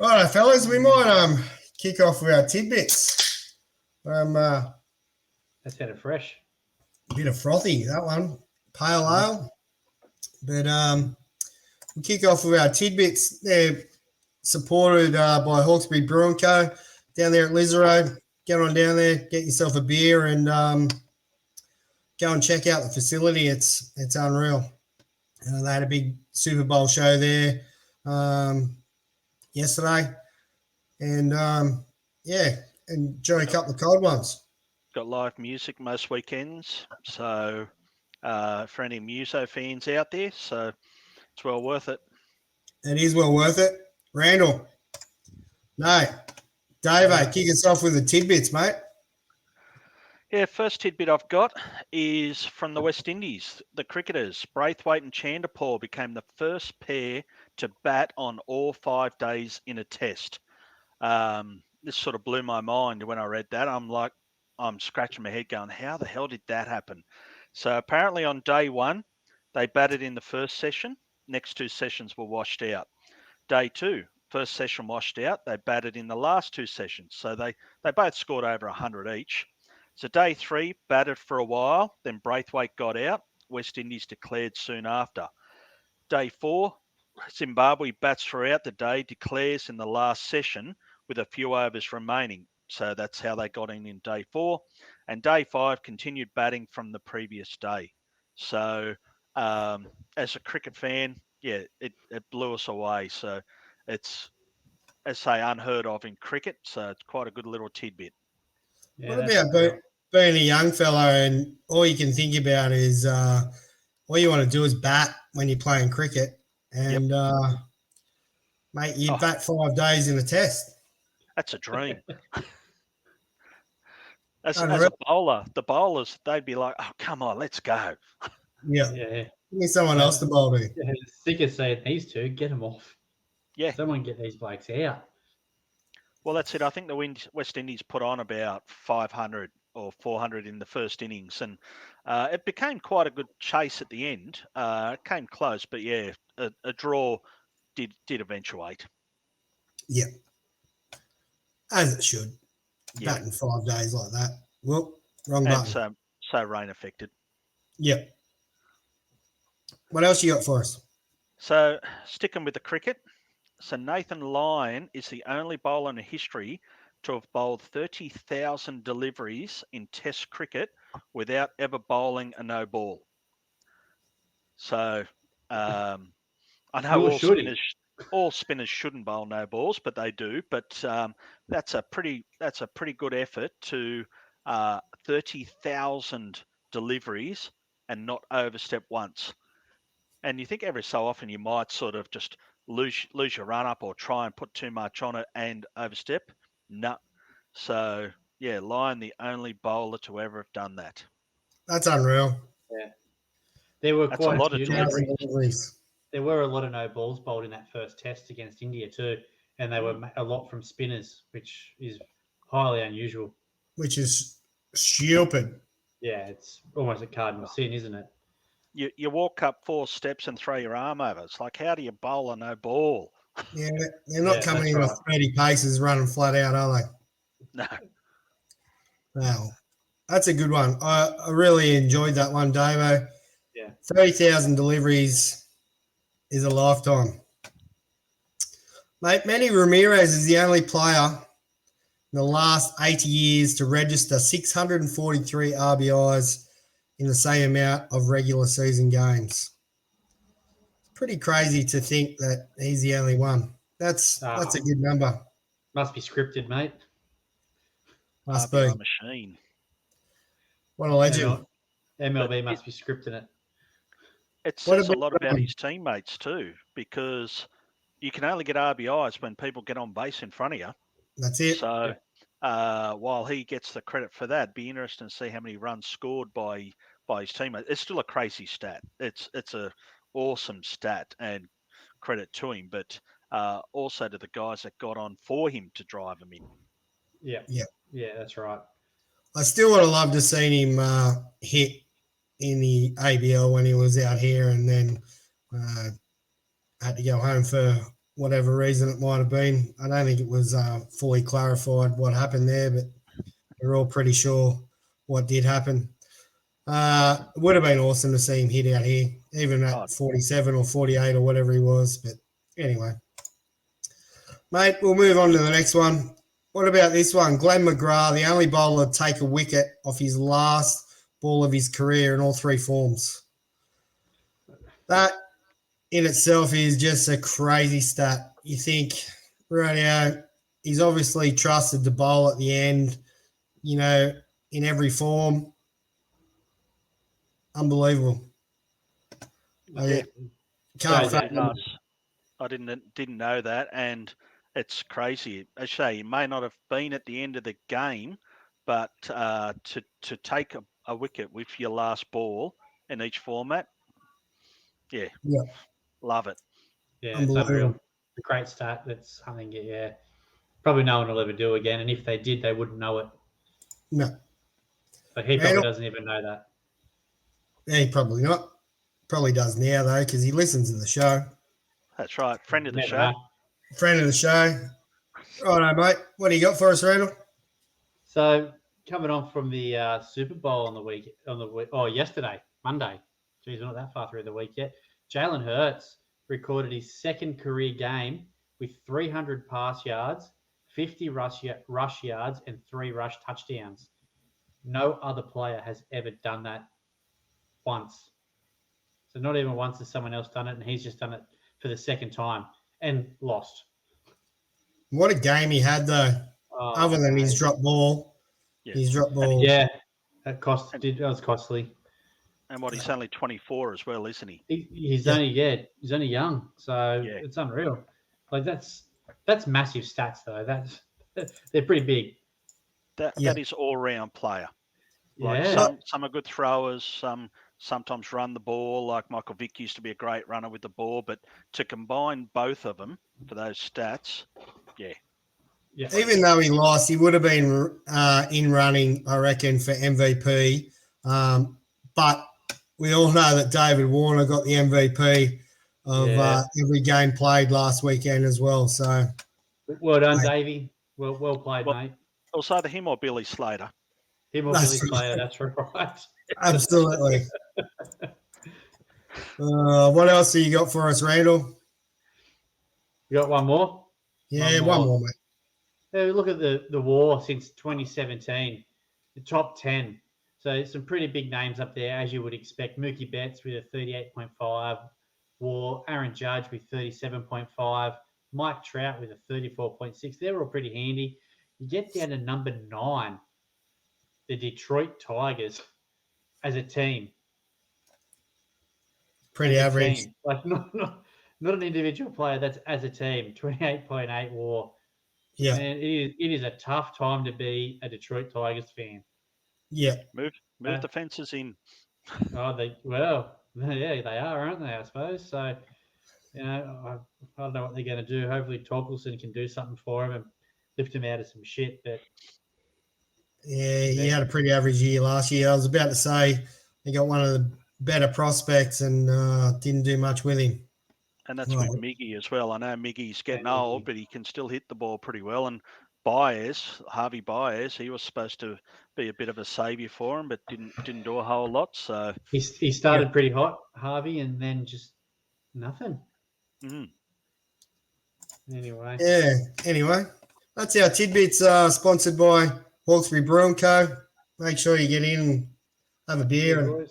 All right, fellas, we might kick off with our tidbits. That sounded fresh. A bit of frothy, that one. Pale ale. But we kick off with our tidbits. They're supported by Hawkesbury Brewing Co. down there at Lisarow. Get on down there, get yourself a beer, and go and check out the facility. It's unreal. They had a big Super Bowl show there yesterday. And, enjoy a couple of cold ones. Got live music most weekends. So for any Muso fans out there, so it's well worth it. It is well worth it. Randall. No. Dave, kick us off with the tidbits, mate. Yeah, first tidbit I've got is from the West Indies. The cricketers, Braithwaite and Chanderpaul, became the first pair to bat on all 5 days in a test. This sort of blew my mind when I read that. I'm scratching my head going, how the hell did that happen? So apparently on day one, they batted in the first session. Next 2 sessions were washed out. Day 2, first session washed out. They batted in the last 2 sessions. So they both scored over 100 each. So day 3, batted for a while. Then Braithwaite got out. West Indies declared soon after. Day 4, Zimbabwe bats throughout the day, declares in the last session with a few overs remaining. So that's how they got in day 4. And day 5 continued batting from the previous day. So as a cricket fan, yeah, it blew us away. So it's, as I say, unheard of in cricket. So it's quite a good little tidbit. Yeah, what about being a young fellow and all you can think about is all you want to do is bat when you're playing cricket. And, mate, you bat 5 days in a test. That's a dream. As a bowler, the bowlers, they'd be like, oh, come on, let's go. Yeah. Give me someone else to bowl to. Yeah, sick of seeing these two. Get them off. Yeah. Someone get these blokes out. Well, that's it. I think the West Indies put on about 500 or 400 in the first innings, and it became quite a good chase at the end. It came close, but yeah, a draw did eventuate. Yeah. As it should. Yeah. Batting 5 days like that. Well, wrong button. And so rain affected. Yep. What else you got for us? So sticking with the cricket. So Nathan Lyon is the only bowler in history to have bowled 30,000 deliveries in Test cricket without ever bowling a no ball. So I know all spinners shouldn't bowl no balls, but they do. But that's a pretty good effort to 30,000 deliveries and not overstep once. And you think every so often you might sort of just lose your run up or try and put too much on it and overstep. No. So yeah, Lyon, the only bowler to ever have done that. That's unreal. Yeah. There were quite a lot of deliveries. There were a lot of no balls bowled in that first test against India too, and they were a lot from spinners, which is highly unusual. Which is stupid. Yeah, it's almost a cardinal sin, isn't it? You walk up 4 steps and throw your arm over. It's like, how do you bowl a no ball? Yeah, they're not coming in off 30 paces running flat out, are they? No. Well, that's a good one. I really enjoyed that one, Davo. Yeah. 30,000 deliveries is a lifetime. Mate, Manny Ramirez is the only player in the last 80 years to register 643 RBIs in the same amount of regular season games. It's pretty crazy to think that he's the only one. That's a good number. Must be scripted, mate. Must be. A machine. What a legend. MLB must be scripting it. It says a lot about his teammates too, because you can only get RBIs when people get on base in front of you. That's it. So while he gets the credit for that, it'd be interesting to see how many runs scored by his teammates. It's still a crazy stat. It's a awesome stat and credit to him, but also to the guys that got on for him to drive him in. Yeah, that's right. I still would have loved to seen him hit in the ABL when he was out here and then had to go home for whatever reason it might have been. I don't think it was fully clarified what happened there, but we're all pretty sure what did happen. It would have been awesome to see him hit out here, even at 47 or 48 or whatever he was. But anyway, mate, we'll move on to the next one. What about this one? Glenn McGrath, the only bowler to take a wicket off his last ball of his career in all three forms. That in itself is just a crazy stat. You think, right, he's obviously trusted to bowl at the end, in every form. Unbelievable. Yeah. Can't So, fathom. I didn't know that, and it's crazy. As I say, he may not have been at the end of the game, but to take a wicket with your last ball in each format, yeah, love it. Yeah, it's unreal. A great stat. That's something, probably no one will ever do again. And if they did, they wouldn't know it. No. But he probably doesn't even know that. Yeah, probably not. Probably does now, though, because he listens to the show. That's right. Friend of the Never show. know. Friend of the show. Righto, mate. What do you got for us, Randall? So coming on from the Super Bowl yesterday, Monday. Geez, we're not that far through the week yet. Jalen Hurts recorded his second career game with 300 pass yards, 50 rush yards, and 3 rush touchdowns. No other player has ever done that once. So not even once has someone else done it, and he's just done it for the second time and lost. What a game he had, though. Other than his drop ball. Yeah. His drop ball. Yeah, that was costly. And he's only 24 as well, isn't he? He's only young, so it's unreal. Like that's massive stats though. They're pretty big. That is all-round player. Like some are good throwers, some sometimes run the ball. Like Michael Vick used to be a great runner with the ball, but to combine both of them for those stats, yeah. Even though he lost, he would have been in running, I reckon, for MVP. But we all know that David Warner got the MVP of every game played last weekend as well. So, well done, Davey. Well played, mate. It was either him or Billy Slater. Him or Billy Slater, that's right. Absolutely. What else have you got for us, Randall? You got one more? Yeah, one more, mate. Look at the war since 2017, the top 10. So some pretty big names up there, as you would expect. Mookie Betts with a 38.5 war, Aaron Judge with 37.5, Mike Trout with a 34.6. They're all pretty handy. You get down to number 9, the Detroit Tigers as a team. Pretty average. Team. Like not an individual player, that's as a team, 28.8 war. Yeah. And it is a tough time to be a Detroit Tigers fan. Yeah. Move the fences in. They are, aren't they, I suppose? So, I don't know what they're going to do. Hopefully Torkelson can do something for him and lift him out of some shit. But yeah, he had a pretty average year last year. I was about to say he got one of the better prospects and didn't do much with him. And that's with Miggy as well. I know Miggy's getting old, but he can still hit the ball pretty well. And Harvey Baez, he was supposed to be a bit of a saviour for him, but didn't do a whole lot. So he started pretty hot, Harvey, and then just nothing. Mm. Anyway. Yeah. Anyway, that's our tidbits. Sponsored by Hawkesbury Brewing Co. Make sure you get in and have a beer and